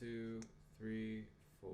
2, 3, 4.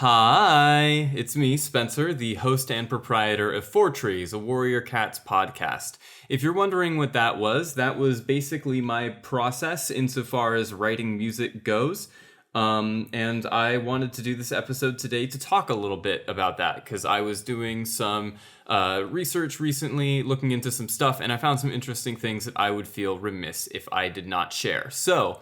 Hi, it's me, Spencer, the host and proprietor of Fourtrees, a Warrior Cats podcast. If you're wondering what that was basically my process insofar as writing music goes. And I wanted to do this episode today to talk a little bit about that, because I was doing some research recently, looking into some stuff, and I found some interesting things that I would feel remiss if I did not share. So,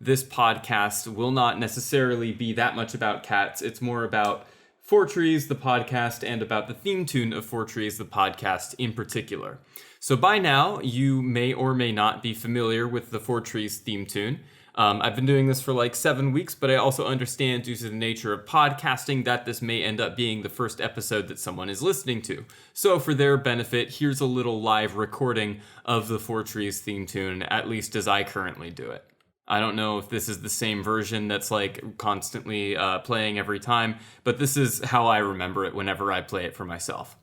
this podcast will not necessarily be that much about cats. It's more about Fourtrees, the podcast, and about the theme tune of Fourtrees, the podcast in particular. So by now, you may or may not be familiar with the Fourtrees theme tune. I've been doing this for like 7 weeks, but I also understand due to the nature of podcasting that this may end up being the first episode that someone is listening to. So for their benefit, here's a little live recording of the Fourtrees theme tune, at least as I currently do it. I don't know if this is the same version that's like constantly playing every time, but this is how I remember it whenever I play it for myself.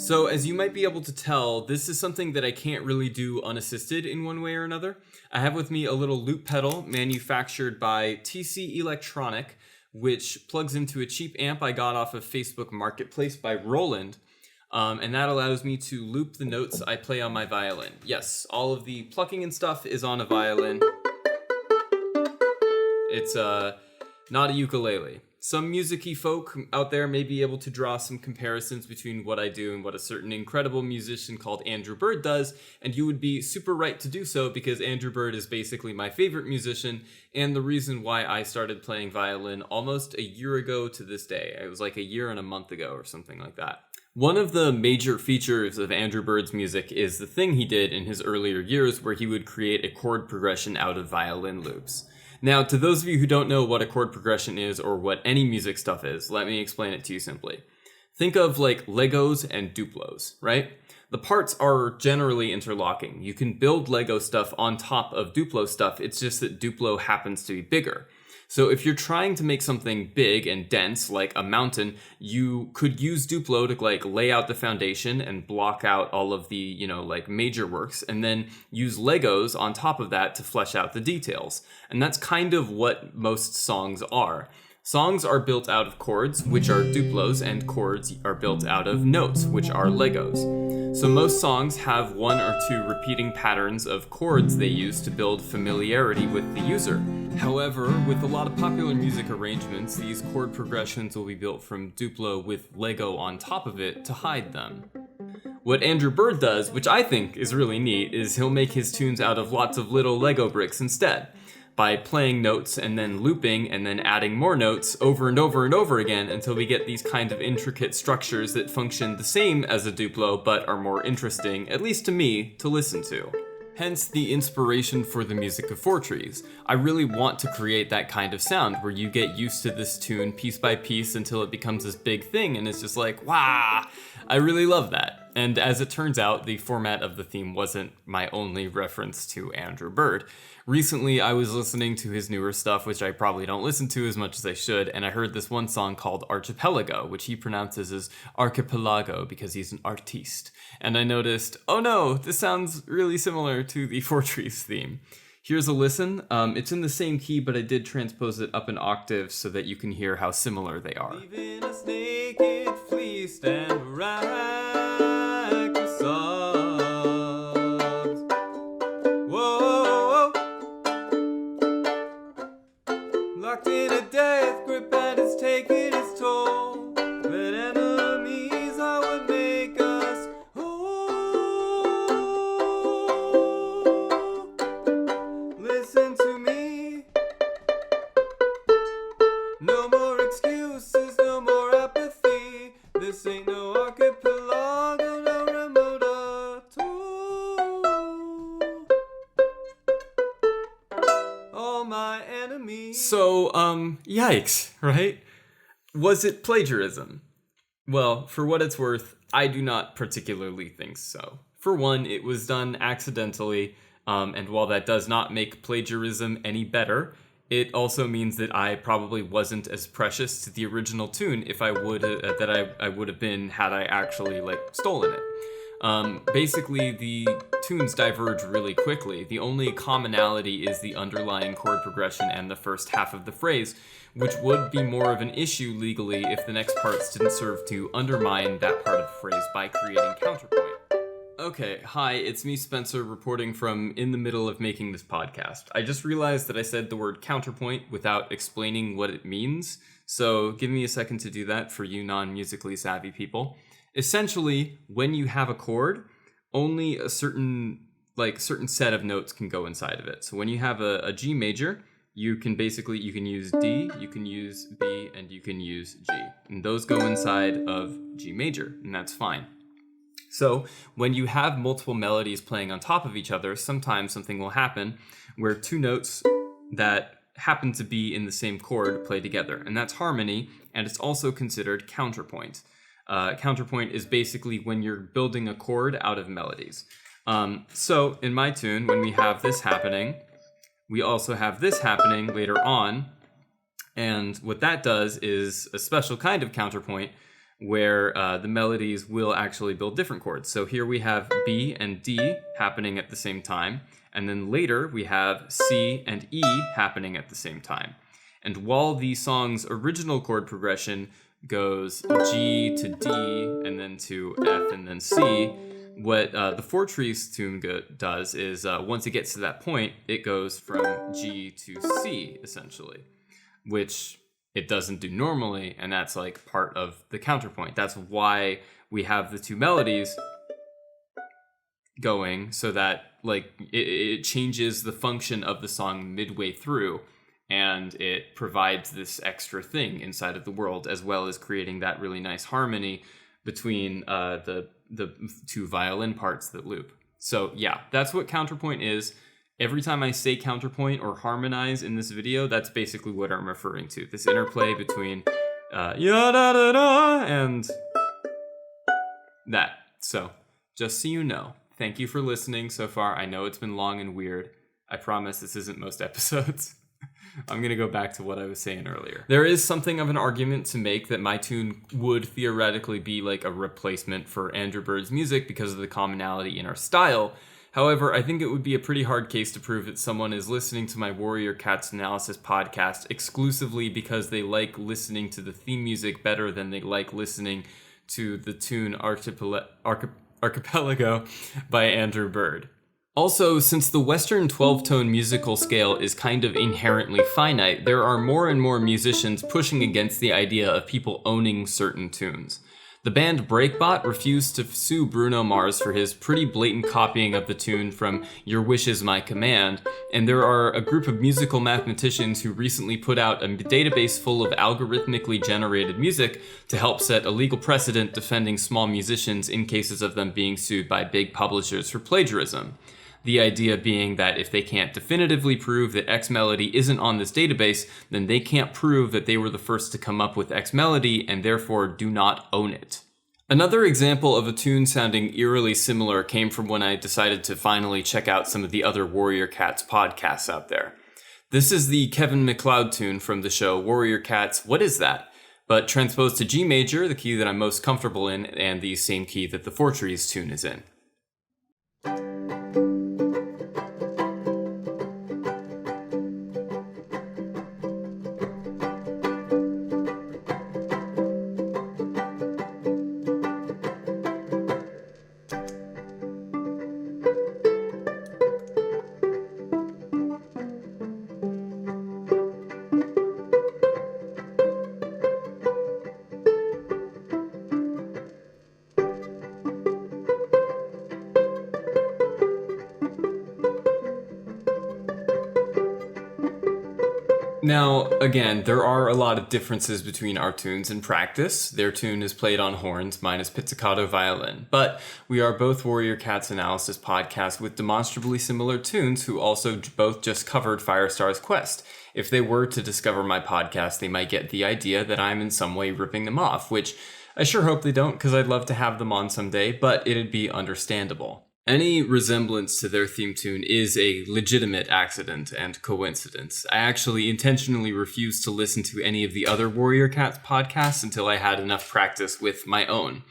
So as you might be able to tell, this is something that I can't really do unassisted in one way or another. I have with me a little loop pedal manufactured by TC Electronic, which plugs into a cheap amp I got off of Facebook Marketplace by Roland. And that allows me to loop the notes I play on my violin. Yes, all of the plucking and stuff is on a violin. It's not a ukulele. Some music-y folk out there may be able to draw some comparisons between what I do and what a certain incredible musician called Andrew Bird does, and you would be super right to do so because Andrew Bird is basically my favorite musician and the reason why I started playing violin almost a year ago to this day. It was like a year and a month ago or something like that. One of the major features of Andrew Bird's music is the thing he did in his earlier years where he would create a chord progression out of violin loops. Now, to those of you who don't know what a chord progression is or what any music stuff is, let me explain it to you simply. Think of like Legos and Duplos, right? The parts are generally interlocking. You can build Lego stuff on top of Duplo stuff, it's just that Duplo happens to be bigger. So if you're trying to make something big and dense, like a mountain, you could use Duplo to like lay out the foundation and block out all of the, like major works, and then use Legos on top of that to flesh out the details. And that's kind of what most songs are. Songs are built out of chords, which are Duplos, and chords are built out of notes, which are Legos. So most songs have one or two repeating patterns of chords they use to build familiarity with the user. However, with a lot of popular music arrangements, these chord progressions will be built from Duplo with Lego on top of it to hide them. What Andrew Bird does, which I think is really neat, is he'll make his tunes out of lots of little Lego bricks instead, by playing notes and then looping and then adding more notes over and over and over again until we get these kind of intricate structures that function the same as a Duplo but are more interesting, at least to me, to listen to. Hence the inspiration for the music of Fourtrees. I really want to create that kind of sound where you get used to this tune piece by piece until it becomes this big thing and it's just like, wow, I really love that. And as it turns out, the format of the theme wasn't my only reference to Andrew Bird. Recently, I was listening to his newer stuff, which I probably don't listen to as much as I should, and I heard this one song called Archipelago, which he pronounces as Archipelago because he's an artiste. And I noticed, oh no, this sounds really similar to the Fourtrees theme. Here's a listen. It's in the same key, but I did transpose it up an octave so that you can hear how similar they are. Leaving us naked, fleeced, and racked with sobs. Whoa, locked in a death grip and it's taking its toll. But enemies are what make us whole. Listen to me. No more excuses, no more apathy. This ain't no archipelago, no remote atoll. All my enemies. So, yikes, right? Was it plagiarism? Well, for what it's worth, I do not particularly think so. For one, it was done accidentally, and while that does not make plagiarism any better, it also means that I probably wasn't as precious to the original tune if I would I would have been had I actually stolen it. Basically, the tunes diverge really quickly. The only commonality is the underlying chord progression and the first half of the phrase, which would be more of an issue legally if the next parts didn't serve to undermine that part of the phrase by creating counterpoint. Okay, hi, it's me, Spencer, reporting from in the middle of making this podcast. I just realized that I said the word counterpoint without explaining what it means, so give me a second to do that for you non-musically savvy people. Essentially, when you have a chord, only a certain set of notes can go inside of it. So when you have a G major, you can use D, you can use B, and you can use G. And those go inside of G major, and that's fine. So when you have multiple melodies playing on top of each other, sometimes something will happen where two notes that happen to be in the same chord play together, and that's harmony, and it's also considered counterpoint. Counterpoint is basically when you're building a chord out of melodies. So in my tune, when we have this happening, we also have this happening later on, and what that does is a special kind of counterpoint where the melodies will actually build different chords. So here we have B and D happening at the same time, and then later we have C and E happening at the same time. And while the song's original chord progression goes G to D and then to F and then C, what the Fourtrees tune does is once it gets to that point, it goes from G to C, essentially, which it doesn't do normally, and that's like part of the counterpoint. That's why we have the two melodies going, so that like it changes the function of the song midway through, and it provides this extra thing inside of the world, as well as creating that really nice harmony between the two violin parts that loop. So yeah, that's what counterpoint is. Every time I say counterpoint or harmonize in this video, that's basically what I'm referring to. This interplay between ya-da-da-da and that. So, just so you know, thank you for listening so far. I know it's been long and weird. I promise this isn't most episodes. I'm going to go back to what I was saying earlier. There is something of an argument to make that my tune would theoretically be like a replacement for Andrew Bird's music because of the commonality in our style. However, I think it would be a pretty hard case to prove that someone is listening to my Warrior Cats Analysis podcast exclusively because they like listening to the theme music better than they like listening to the tune Archipelago by Andrew Bird. Also, since the Western 12-tone musical scale is kind of inherently finite, there are more and more musicians pushing against the idea of people owning certain tunes. The band Breakbot refused to sue Bruno Mars for his pretty blatant copying of the tune from Your Wish Is My Command, and there are a group of musical mathematicians who recently put out a database full of algorithmically generated music to help set a legal precedent defending small musicians in cases of them being sued by big publishers for plagiarism. The idea being that if they can't definitively prove that X melody isn't on this database, then they can't prove that they were the first to come up with X melody and therefore do not own it. Another example of a tune sounding eerily similar came from when I decided to finally check out some of the other Warrior Cats podcasts out there. This is the Kevin MacLeod tune from the show Warrior Cats, What Is That? But transposed to G major, the key that I'm most comfortable in, and the same key that the Fourtrees tune is in. Now, again, there are a lot of differences between our tunes in practice. Their tune is played on horns, mine is pizzicato violin. But we are both Warrior Cats Analysis podcasts with demonstrably similar tunes who also both just covered Firestar's Quest. If they were to discover my podcast, they might get the idea that I'm in some way ripping them off, which I sure hope they don't because I'd love to have them on someday, but it'd be understandable. Any resemblance to their theme tune is a legitimate accident and coincidence. I actually intentionally refused to listen to any of the other Warrior Cats podcasts until I had enough practice with my own.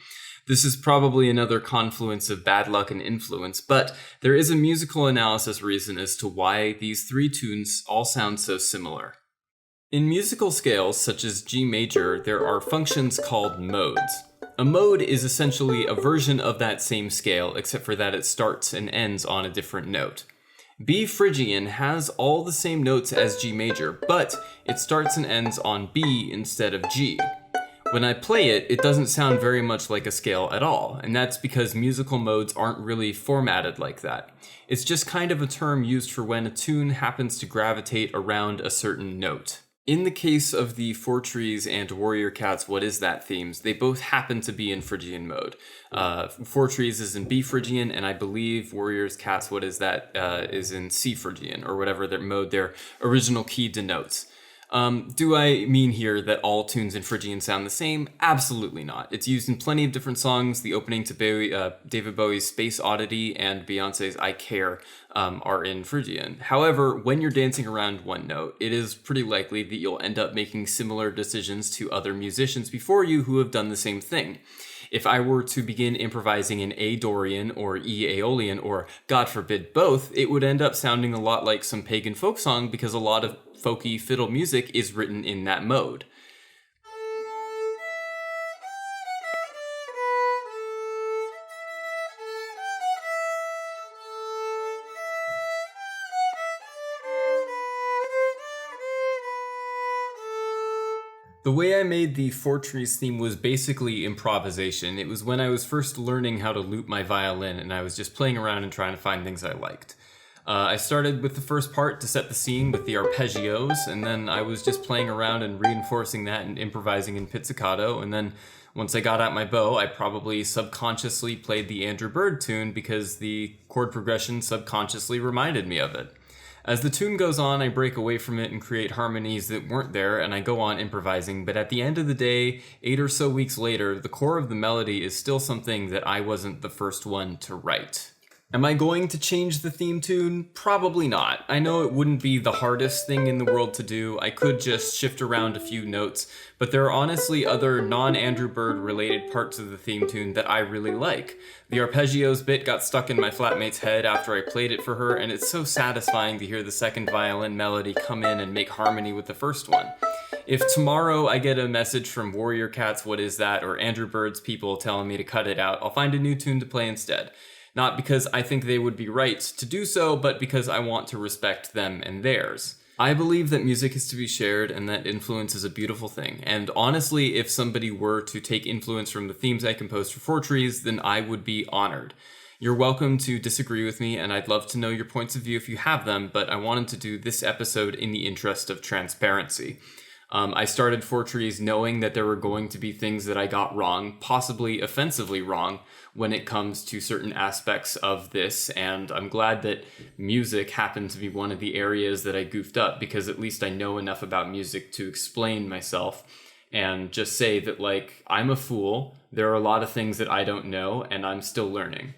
This is probably another confluence of bad luck and influence, but there is a musical analysis reason as to why these three tunes all sound so similar. In musical scales such as G major, there are functions called modes. A mode is essentially a version of that same scale, except for that it starts and ends on a different note. B Phrygian has all the same notes as G major, but it starts and ends on B instead of G. When I play it, it doesn't sound very much like a scale at all, and that's because musical modes aren't really formatted like that. It's just kind of a term used for when a tune happens to gravitate around a certain note. In the case of the Fourtrees and Warrior Cats What Is That themes, they both happen to be in Phrygian mode. Fourtrees is in B Phrygian, and I believe Warrior's Cats What Is That is in C Phrygian, or whatever their mode their original key denotes. Do I mean here that all tunes in Phrygian sound the same? Absolutely not. It's used in plenty of different songs. The opening to David Bowie's Space Oddity and Beyonce's I Care are in Phrygian. However, when you're dancing around one note, it is pretty likely that you'll end up making similar decisions to other musicians before you who have done the same thing. If I were to begin improvising in A Dorian or E Aeolian, or God forbid both, it would end up sounding a lot like some pagan folk song because a lot of folky fiddle music is written in that mode. The way I made the Fourtrees theme was basically improvisation. It was when I was first learning how to loop my violin and I was just playing around and trying to find things I liked. I started with the first part to set the scene with the arpeggios, and then I was just playing around and reinforcing that and improvising in pizzicato, and then once I got out my bow, I probably subconsciously played the Andrew Bird tune because the chord progression subconsciously reminded me of it. As the tune goes on, I break away from it and create harmonies that weren't there, and I go on improvising, but at the end of the day, 8 or so weeks later, the core of the melody is still something that I wasn't the first one to write. Am I going to change the theme tune? Probably not. I know it wouldn't be the hardest thing in the world to do. I could just shift around a few notes, but there are honestly other non-Andrew Bird related parts of the theme tune that I really like. The arpeggios bit got stuck in my flatmate's head after I played it for her, and it's so satisfying to hear the second violin melody come in and make harmony with the first one. If tomorrow I get a message from Warrior Cats, What Is That, or Andrew Bird's people telling me to cut it out, I'll find a new tune to play instead. Not because I think they would be right to do so, but because I want to respect them and theirs. I believe that music is to be shared and that influence is a beautiful thing. And honestly, if somebody were to take influence from the themes I composed for Fourtrees, then I would be honored. You're welcome to disagree with me, and I'd love to know your points of view if you have them, but I wanted to do this episode in the interest of transparency. I started Fourtrees knowing that there were going to be things that I got wrong, possibly offensively wrong, when it comes to certain aspects of this, and I'm glad that music happened to be one of the areas that I goofed up, because at least I know enough about music to explain myself and just say that, like, I'm a fool, there are a lot of things that I don't know, and I'm still learning.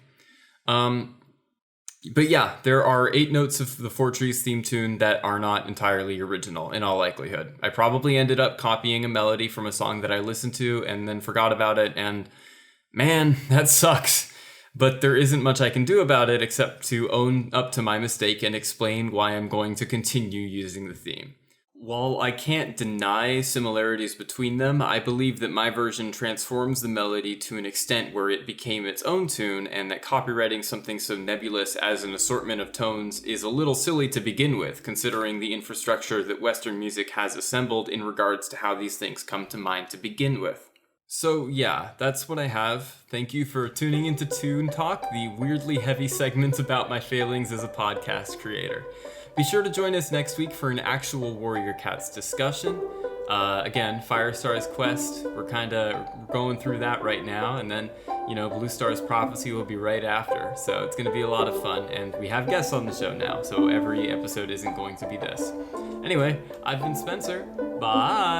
But yeah, there are 8 notes of the Fourtrees theme tune that are not entirely original, in all likelihood. I probably ended up copying a melody from a song that I listened to and then forgot about it, and man, that sucks. But there isn't much I can do about it except to own up to my mistake and explain why I'm going to continue using the theme. While I can't deny similarities between them, I believe that my version transforms the melody to an extent where it became its own tune, and that copywriting something so nebulous as an assortment of tones is a little silly to begin with, considering the infrastructure that Western music has assembled in regards to how these things come to mind to begin with. So yeah, that's what I have. Thank you for tuning into Tune Talk, the weirdly heavy segment about my failings as a podcast creator. Be sure to join us next week for an actual Warrior Cats discussion. Again, Firestar's Quest, we're going through that right now, and then, Blue Star's Prophecy will be right after, so it's going to be a lot of fun, and we have guests on the show now, so every episode isn't going to be this. Anyway, I've been Spencer. Bye!